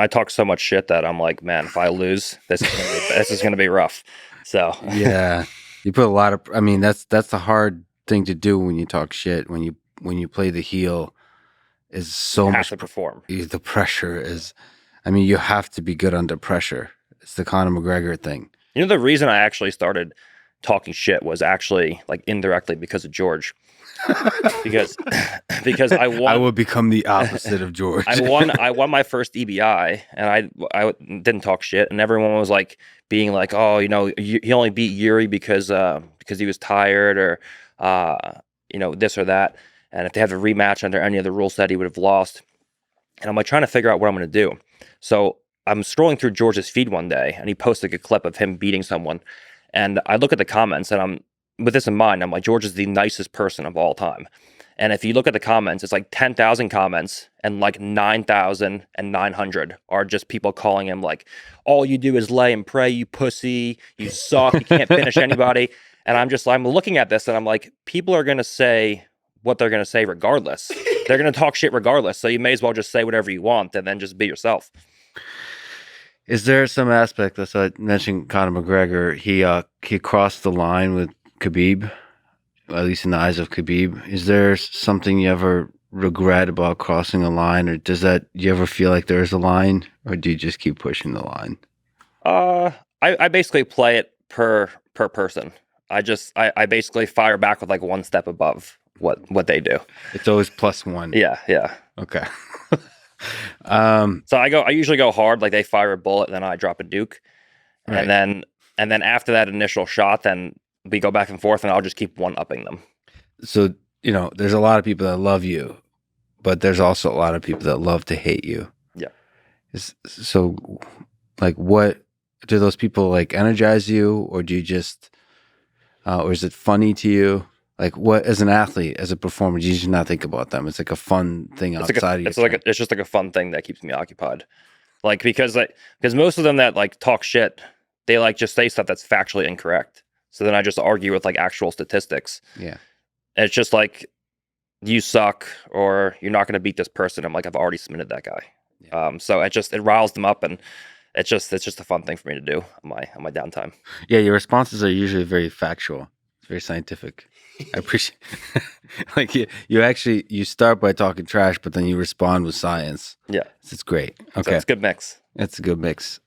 I talk so much shit that I'm like, man, if I lose, this is gonna be rough. So yeah, you put a lot of. I mean, that's a hard thing to do when you talk shit. When you play the heel, is so you have much to perform. The pressure is. I mean, you have to be good under pressure. It's the Conor McGregor thing. You know, the reason I actually started talking shit was actually like indirectly because of George. because I won. I will become the opposite of George. I won my first EBI, and I didn't talk shit, and everyone was like being like, oh, you know, he only beat Yuri because he was tired, or you know, this or that, and if they had a rematch under any of the rules that he would have lost. And I'm like trying to figure out what I'm going to do. So I'm scrolling through George's feed one day, and he posted a clip of him beating someone, and I look at the comments, and I'm with this in mind, I'm like, George is the nicest person of all time. And if you look at the comments, it's like 10,000 comments, and like 9,900 are just people calling him like, all you do is lay and pray, you pussy, you suck, you can't finish anybody. And I'm looking at this, and I'm like, people are going to say what they're going to say regardless. They're going to talk shit regardless. So you may as well just say whatever you want and then just be yourself. Is there some aspect, that's what I mentioned, Conor McGregor, he crossed the line with Khabib, at least in the eyes of Khabib. Is there something you ever regret about crossing a line, or you ever feel like there's a line, or do you just keep pushing the line? I basically play it per person. I basically fire back with like one step above what they do. It's always +1. Yeah. Okay. So I usually go hard, like they fire a bullet, then I drop a duke. Right. And then after that initial shot, then we go back and forth, and I'll just keep one-upping them. So, you know, there's a lot of people that love you, but there's also a lot of people that love to hate you. Yeah. So, like, what do those people like energize you, or do you just, or is it funny to you? Like, what, as an athlete, as a performer, you should not think about them. It's like a fun thing outside of you. It's just like a fun thing that keeps me occupied. Like, because most of them that like talk shit, they like just say stuff that's factually incorrect. So then I just argue with like actual statistics. Yeah. And it's just like, you suck, or you're not going to beat this person. I'm like, I've already submitted that guy. Yeah. So it riles them up, and it's just a fun thing for me to do on my downtime. Yeah, your responses are usually very factual. It's very scientific. I appreciate like you start by talking trash, but then you respond with science. Yeah. It's great. Okay. So it's a good mix. It's a good mix.